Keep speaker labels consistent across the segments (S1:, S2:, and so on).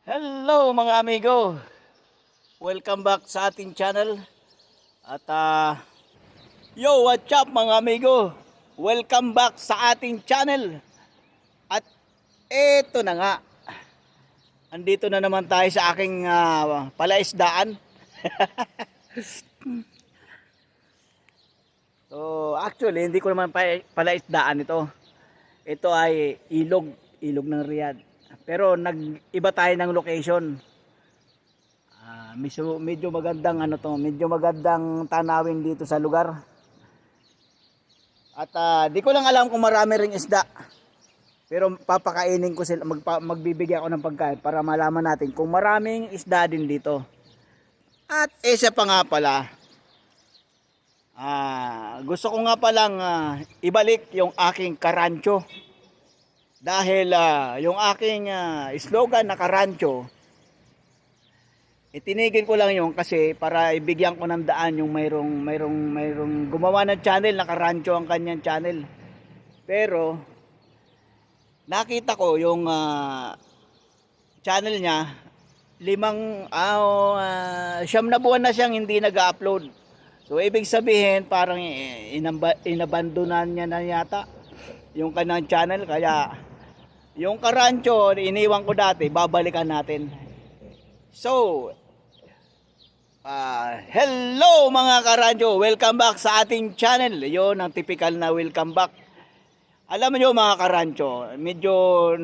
S1: Hello mga amigo, welcome back sa ating channel. At yo, what's up mga amigo, welcome back sa ating channel. At eto na nga, andito na naman tayo sa aking palaisdaan. So actually hindi ko naman palaisdaan ito. Ito ay ilog ng Riyadh. Pero nag-iba tayo ng location. Medyo magandang medyo magandang tanawin dito sa lugar. At di ko lang alam kung marami ring isda. Pero papakainin ko sila, magbibigay ako ng pagkain para malaman natin kung maraming isda din dito. At isa pa nga pala, gusto ko nga palang ibalik yung aking karancho. Dahil yung aking slogan na karancho, itinigil ko lang yung kasi para ibigyan ko ng daan yung mayroong gumawa ng channel na karancho ang kanyang channel. Pero nakita ko yung channel niya, 5 siyam na buwan na siyang hindi nag-upload. So ibig sabihin parang inabandonan niya na yata yung kanyang channel, kaya yung karancho iniwan ko dati, babalikan natin. So hello mga karancho, welcome back sa ating channel. Yun ang typical na welcome back. Alam niyo mga karancho, medyo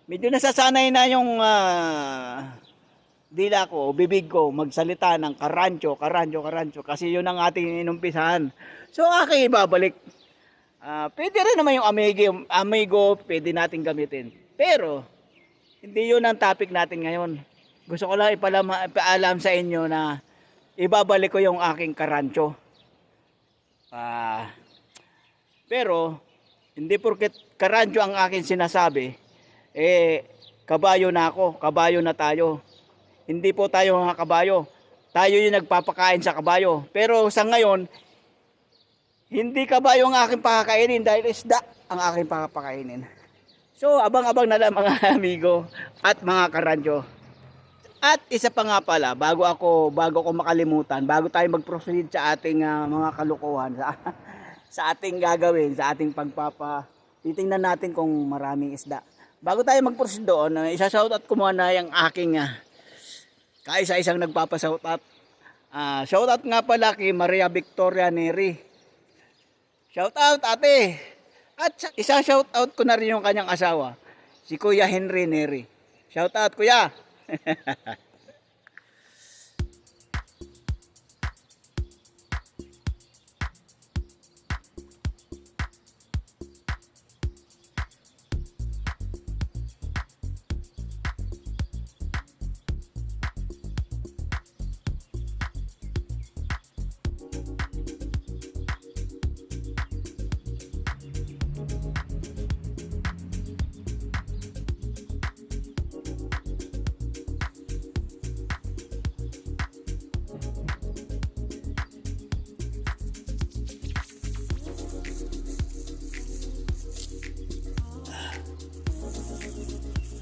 S1: nasasanay na yung dila ko, bibig ko magsalita ng karancho kasi yun ang ating inumpisahan. So aking ibabalik. Pwede rin naman yung amigo, pwede natin gamitin. Pero hindi yun ang topic natin ngayon. Gusto ko lang ipaalam sa inyo na ibabalik ko yung aking karancho. Pero hindi porket karancho ang akin sinasabi, kabayo na ako, kabayo na tayo. Hindi po tayo mga kabayo. Tayo yung nagpapakain sa kabayo. Pero sa ngayon, hindi kabayo ang aking pakakainin dahil isda ang aking pakakainin. So, abang-abang na lang mga amigo at mga karancho. At isa pa nga pala, bago ko makalimutan, bago tayo mag-proceed sa ating mga kalukuhan, sa ating gagawin, sa ating titingnan natin kung maraming isda. Bago tayo mag-proceed doon, isa-shoutout ko muna yung aking kaisa-isang nagpapa-shoutout. Shoutout nga pala kay Maria Victoria Neri. Shout out ate. At isa shout out ko na rin yung kanyang asawa, si Kuya Henry Neri. Shout out kuya.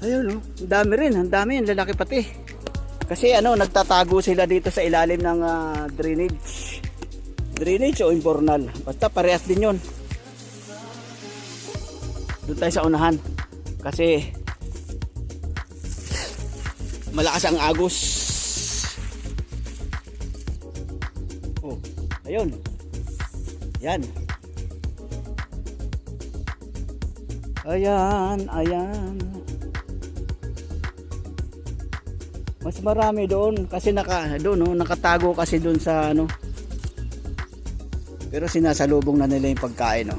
S1: Ayun ang dami rin, ang dami, ang lalaki pati. Kasi nagtatago sila dito sa ilalim ng drainage. Drainage o imbornal, basta parehas din yun. Doon tayo sa unahan kasi malakas ang agos. Oh, ayun. Yan. Ayan. Mas marami doon kasi nakatago kasi doon sa Pero sinasalubong na nila yung pagkain,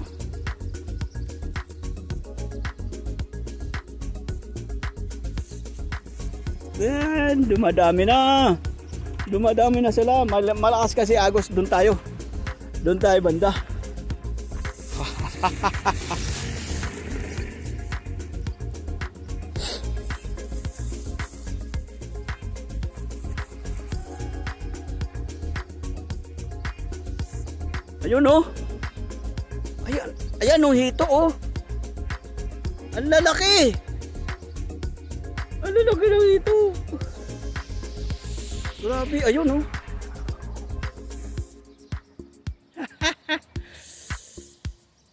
S1: Yan, dumadami na sila. Malakas kasi agos, doon tayo banda. Ayun Ayan hito Ang lalaki. Ano laki lang ito? Grabe, ayun oh.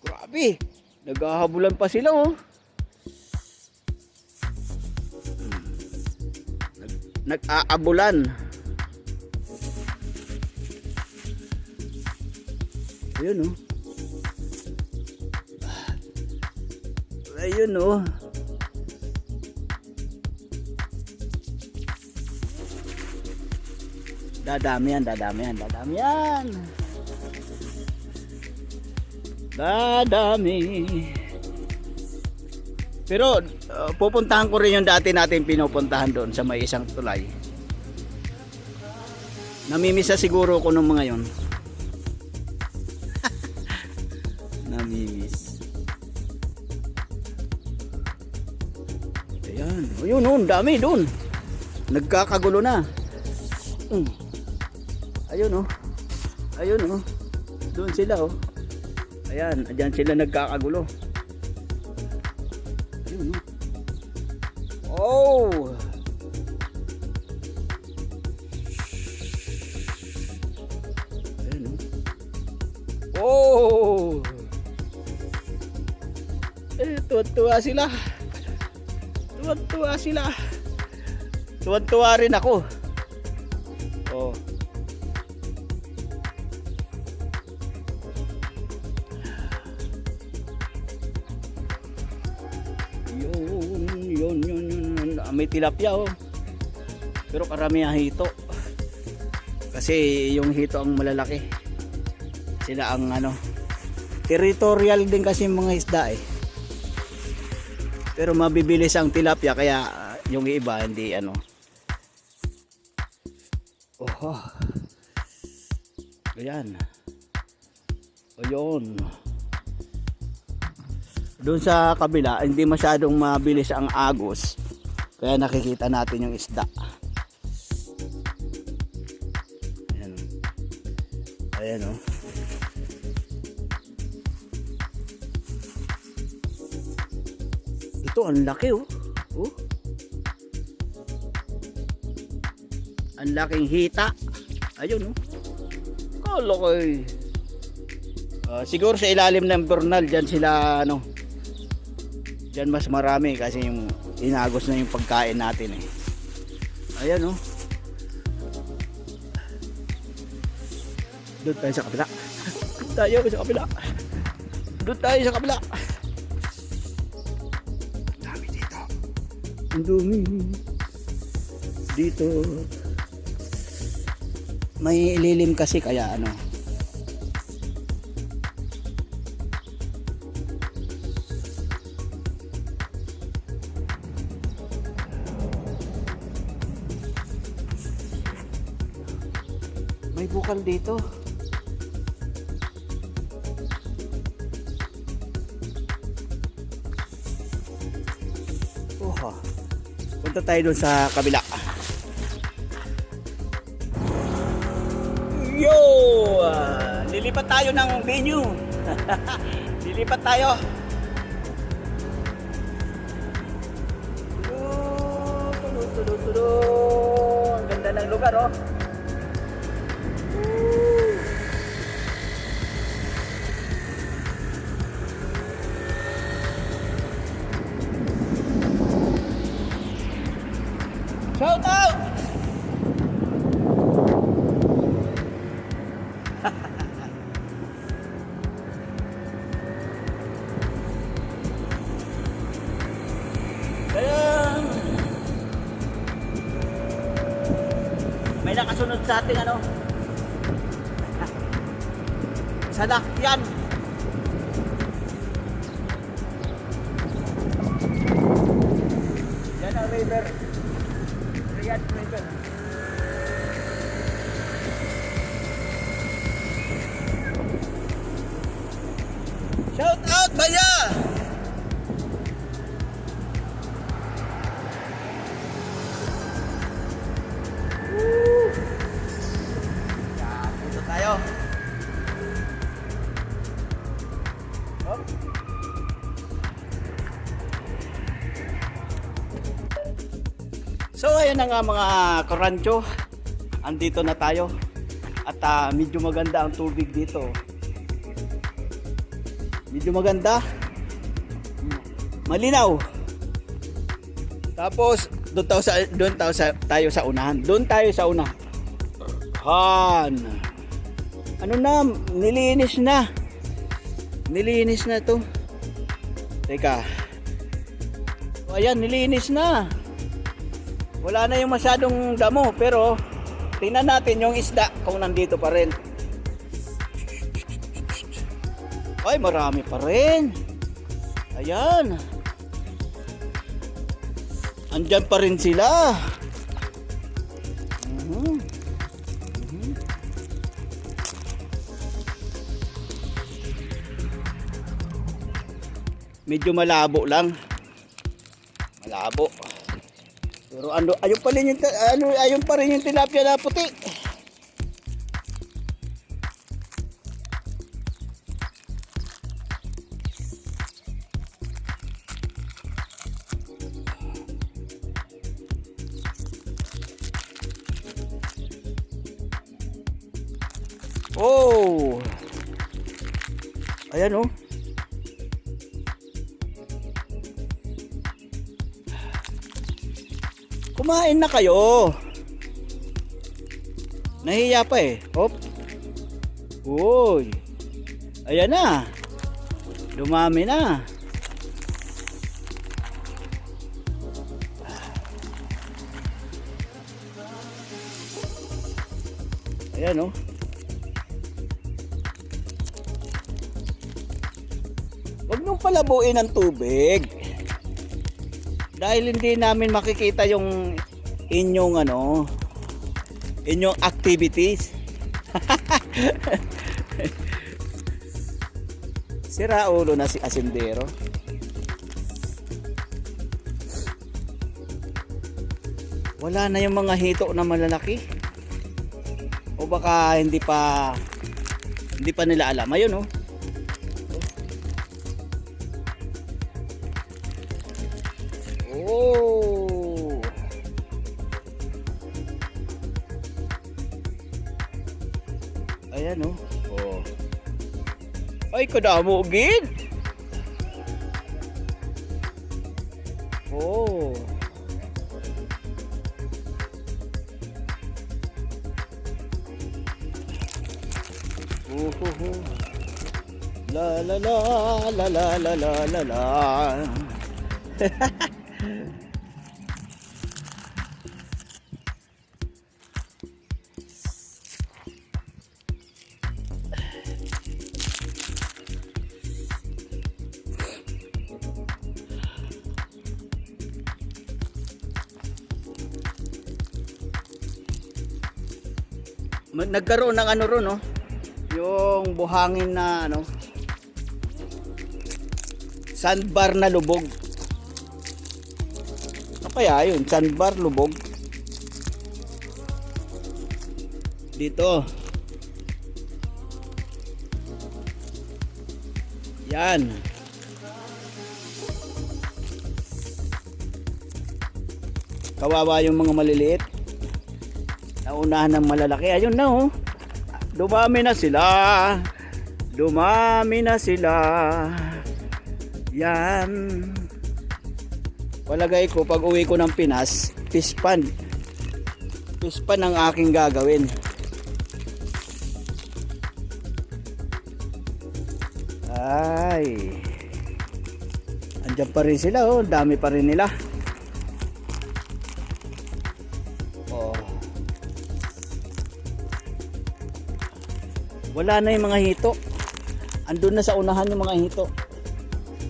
S1: Grabe, naghahabulan pa sila oh. Nag-aabulan. Ayun oh. Ayun oh. Dadami yan, dadami yan, dadami yan. Dadami. Pero pupuntahan ko rin yung dati natin pinupuntahan doon sa may isang tulay. Namimisa siguro ko nung mga yon. Namimiss. Ayan. Ayun, oh, dami doon. Nagkakagulo na. Ayun oh. Ayun oh. Doon sila oh. Ayan, andyan sila nagkakagulo. Ayun oh. Oh. Ayun oh. Oh. Tuwa-tuwa sila. Tuwa-tuwa sila. Tuwa-tuwa rin ako. Oh. Yun. May tilapia oh. Pero karamihan hito. Kasi yung hito ang malalaki. Sila ang ano. Territorial din kasi mga isda eh. Pero mabibilis ang tilapia kaya yung iba hindi ano. Oh. Ayan. Ayun. Doon sa kabila, hindi masyadong mabilis ang agos. Kaya nakikita natin yung isda. Ayan. Ayan oh. Ito ang laki oh. Oh. Ang laking hita. Ayun oh. Kala ko eh. Siguro sa ilalim ng Bernal dyan sila ano. Dyan mas marami kasi yung inagos na yung pagkain natin eh. Ayan oh. Doon tayo sa kabila. Doon tayo sa kabila. Doon tayo sa kabila. Dami dito. Ang dumi. Dito. May ililim kasi kaya ano. May bukal dito. Oha. Punta tayo dun sa kabila. Yo! Lilipat tayo ng venue. Lilipat tayo. Tudu. Ang ganda ng lugar oh. Shout out! May nakasunod sa ating ano? Salakyan. Yan ang river. Riyadh River. Shout out Baya! Yan, dito tayo. So ayun na nga mga karancho, andito na tayo at medyo maganda ang tubig dito. Medyo maganda, malinaw. Tapos doon tayo sa unahan. Doon tayo sa una. Han. Ano na, nilinis na. Nilinis na to. Teka. So, ayan, nilinis na. Wala na yung masyadong damo, pero tingnan natin yung isda kung nandito pa rin. Ay, marami pa rin. Ayan. Andyan pa rin sila. Medyo malabo lang. Malabo. Pero ayun pa rin ayun pa rin yung tilapia na puti. Oh. Ayan oh. Kumain na kayo. Nahiya pa eh. Hop. Uy. Ayan na. Dumami na. Ayan oh. Huwag niyong palabuin ang tubig. Dahil hindi namin makikita yung inyong inyong activities. Sira ulo na si asindero. Wala na yung mga hito na malalaki. O baka hindi pa nila alam. Ayun oh. Oh. Ayan oh. Oh. Ay kadamo gid. Oh. La la la la la la la la la. Nagkaroon ng ron no? Yung buhangin na sandbar na lubog. Ano kaya yun? Sandbar lubog. Dito. Yan. Kawawa yung mga maliliit. Naunahan ng malalaki. Ayun na oh. Dumami na sila. Dumami na sila. Yan. Palagay ko pag uwi ko ng Pinas, fish pan. Fish pan ang aking gagawin. Ay. Andiyan pa rin sila oh. Dami pa rin nila. Wala na yung mga hito. Andun na sa unahan yung mga hito.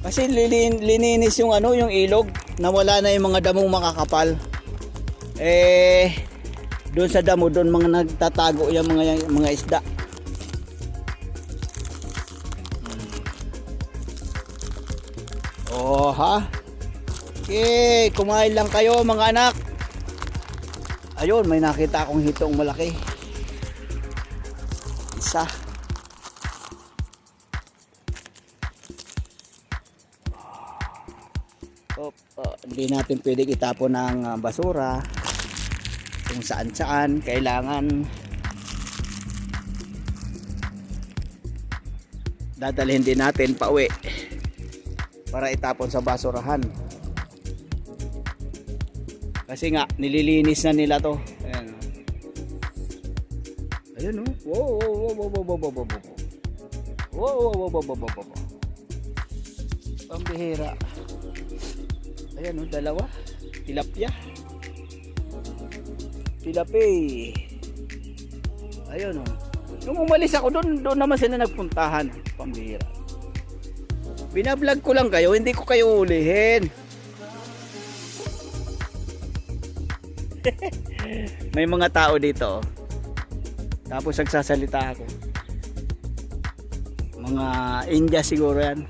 S1: Kasi lininis yung yung ilog na wala na yung mga damong makakapal. Doon sa damo doon mga nagtatago yung mga isda. Oh ha. Okay, kumain lang kayo mga anak. Ayun, may nakita akong hitong malaki. Isa. Hindi natin pwedeng itapon ng basura kung saan saan. Kailangan dadalhin din natin pauwi para itapon sa basurahan. Kasi nga nililinis na nila to. Ayan. Ayun oh. Wow, wow, wow, wow, wow, wow, wow, wow. Wow, wow, wow, wow, wow, wow. Pambihira. Ayan oh, dalawa. Tilapia. Tilapia. Ayun oh. Nung umalis ako doon naman sila nagpuntahan. Pambihira. Binablog ko lang kayo, hindi ko kayo ulihin. May mga tao dito. Tapos nagsasalita ako. Mga India siguro yan.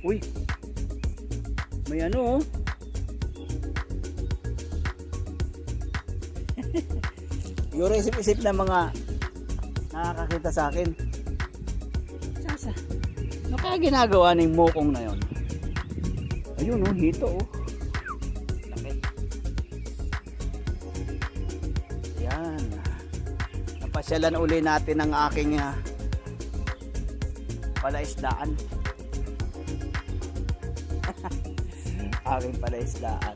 S1: Uy. May ano oh. Yung isip-isip na mga nakakakita sa akin. Sasa. Ano kaya ginagawa ng mokong na yon? Ayun oh, hito oh. Laki. Yan. Napasyalan uli natin ang aking palaisdaan. Aking palaisdaan.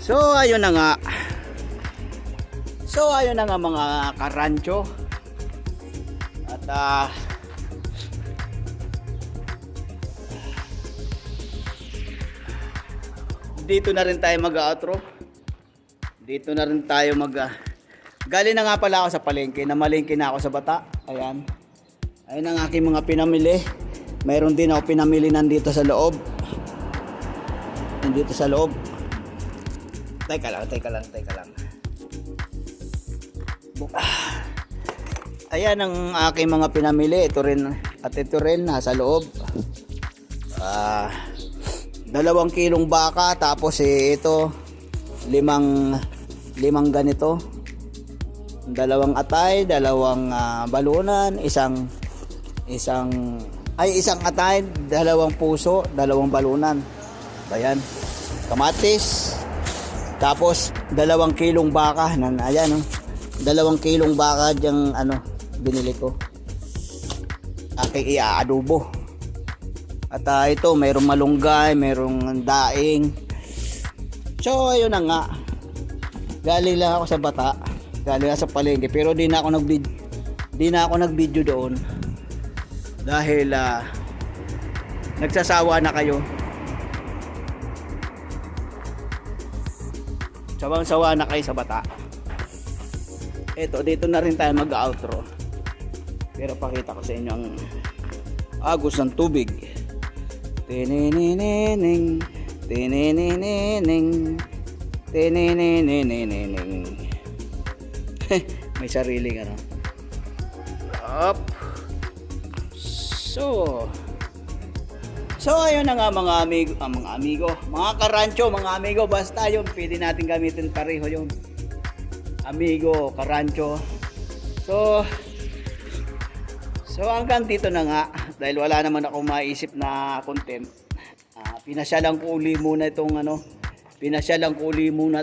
S1: So ayun na nga. So ayun na nga mga karancho. At dito na rin tayo mag-outro. Dito na rin tayo galing na nga pala ako sa palengke. Namalengke na ako sa Bata. Ayan. Ayun ang aking mga pinamili. Mayroon din ako pinamili nandito sa loob. Nandito sa loob. Teka lang. Ayan ang aking mga pinamili. Ito rin nasa loob. 2 kilong baka. Tapos ito 5 ganito. 2 atay, 2 balunan, isang atay, 2 puso, 2 balunan. Ayan. Kamatis. Tapos 2 kilong baka. Ayan oh. 2 kilong baka diyang binili ko. Aking i-adobo. At ito, mayroong malunggay, mayroong daing. So, ayun na nga. Galing lang ako sa Bata. Galing ako sa palengke. Pero di na ako nag-video doon. Dahil nagsasawa na kayo. Sawang-sawa na kayo sa Bata. Eto, dito na rin tayo mag-outro. Pero pakita ko sa inyo ang agos ng tubig. Tininining, tininining, tininining. May sariling up. So ayun na nga mga amigo, mga karancho, mga amigo, basta yun, pwede natin gamitin pareho yun. Amigo, karancho. So hanggang dito na nga, dahil wala naman ako maisip na content. Pinasyalan ko uli muna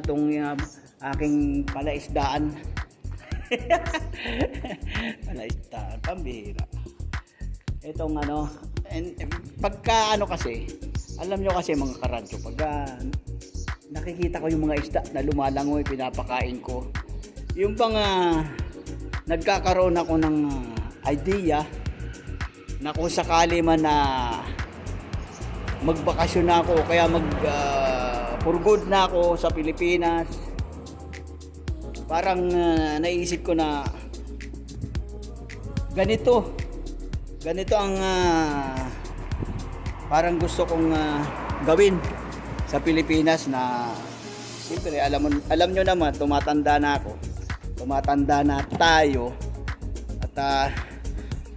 S1: itong aking palaisdaan. Palaisdaan, pambihira. Itong pagka kasi, alam nyo kasi mga karancho, pagka nakikita ko yung mga isda na lumalangoy, pinapakain ko. Yung nagkakaroon ako ng idea na kung sakali man na magbakasyon na ako, kaya for good na ako sa Pilipinas, parang naisip ko na ganito ang parang gusto kong gawin sa Pilipinas na siyempre alam nyo naman, tumatanda na tayo at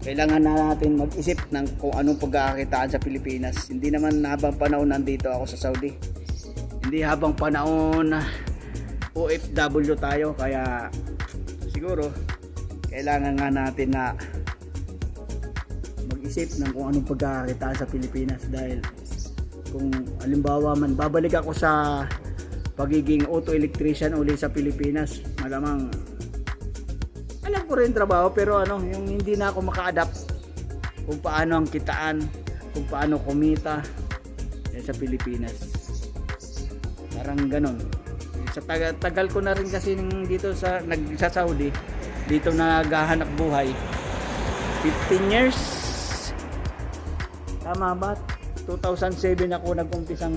S1: kailangan na natin mag-isip ng kung anong pagkakakitaan sa Pilipinas. Hindi naman habang panahon nandito ako sa Saudi, hindi habang panahon OFW tayo, kaya siguro kailangan nga natin na mag-isip ng kung anong pagkakakitaan sa Pilipinas, dahil kung halimbawa man babalik ako sa pagiging auto electrician uli sa Pilipinas, malamang alam ko rin trabaho, pero yung hindi na ako maka-adapt kung paano ang kitaan, kung paano kumita sa Pilipinas. Parang ganon. Sa tagal ko na rin kasi dito sa Saudi, dito naghahanap buhay. 15 years. Tama ba? 2007 ako nag-umpisang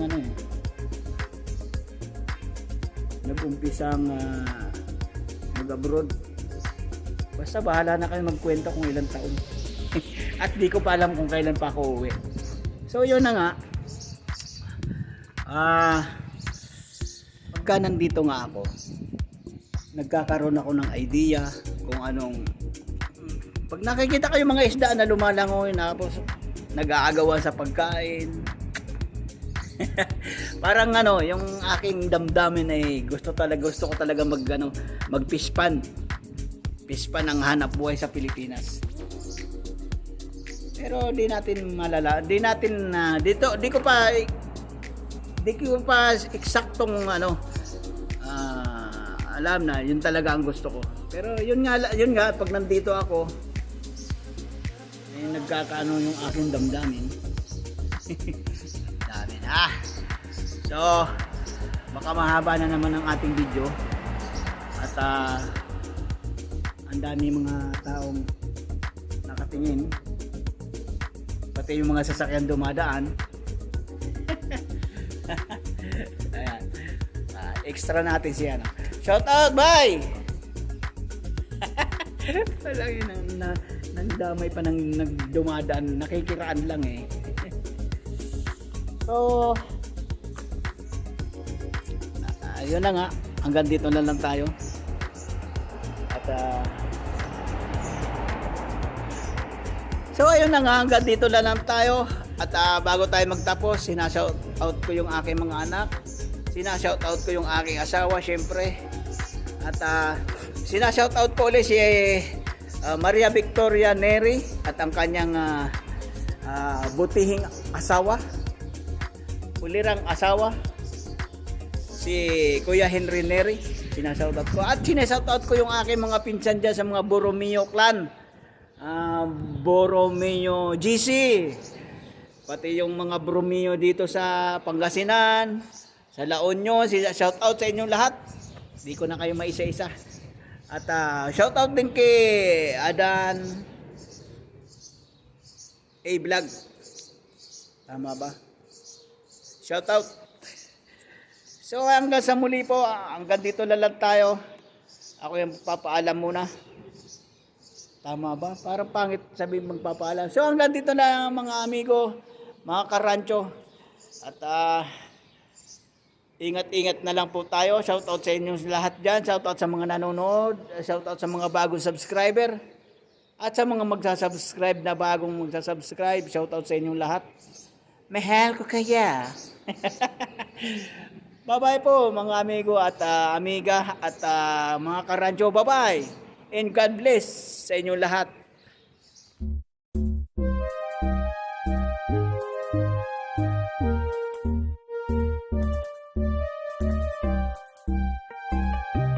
S1: mag-abroad. Basta bahala na kayo magkwento kung ilang taon. At di ko pa alam kung kailan pa ako uwi. So yun na nga. Pagka nandito nga ako, nagkakaroon ako ng idea kung anong, pag nakikita ko yung mga isda na lumalangoy, tapos nag-aagawan sa pagkain. Parang yung aking damdamin ay gusto ko talaga mag-fishpan. Fishpan ang hanap buhay sa Pilipinas. Pero di ko pa eksaktong alam na yun talaga ang gusto ko. Pero yun nga pag nandito ako, nagkakaano yung aking damdamin. Dami na. So, baka mahaba na naman ang ating video. At ang dami mga taong nakatingin. Pati yung mga sasakyan dumadaan. Ayan. Extra natin siya. Shout out, bye! Talagang nandamay pa ng nagdumadaan, nakikiraan lang eh. So ayun na nga, hanggang dito na lang tayo. At so ayun na nga, hanggang dito na lang tayo. At bago tayo magtapos, sinashout out ko yung aking mga anak, sinashout out ko yung aking asawa syempre. At sinashout out ko ulit si Maria Victoria Neri at ang kanyang butihing asawa, ulirang asawa, si Kuya Henry Neri. Sinashout out ko. At sinashout out ko yung aking mga pinsan dyan sa mga Borromeo clan, Borromeo GC, pati yung mga Borromeo dito sa Pangasinan, sa La Union. Shout out sa inyong lahat. Hindi ko na kayo maisa-isa. At shout out din kay Adan A Vlog. Tama ba? Shout out. So hanggang sa muli po, hanggang dito na lang tayo. Ako yung papaalam muna. Tama ba? Parang pangit sabihin magpapaalam. So hanggang dito na mga amigo, mga karancho. At ingat-ingat na lang po tayo. Shout out sa inyo lahat dyan. Shout out sa mga nanonood. Shout out sa mga bagong subscriber. At sa mga magsasubscribe na bagong magsasubscribe. Shout out sa inyong lahat. Mahal ko kaya. Bye-bye po mga amigo at amiga at mga karancho. Bye-bye. And God bless sa inyong lahat.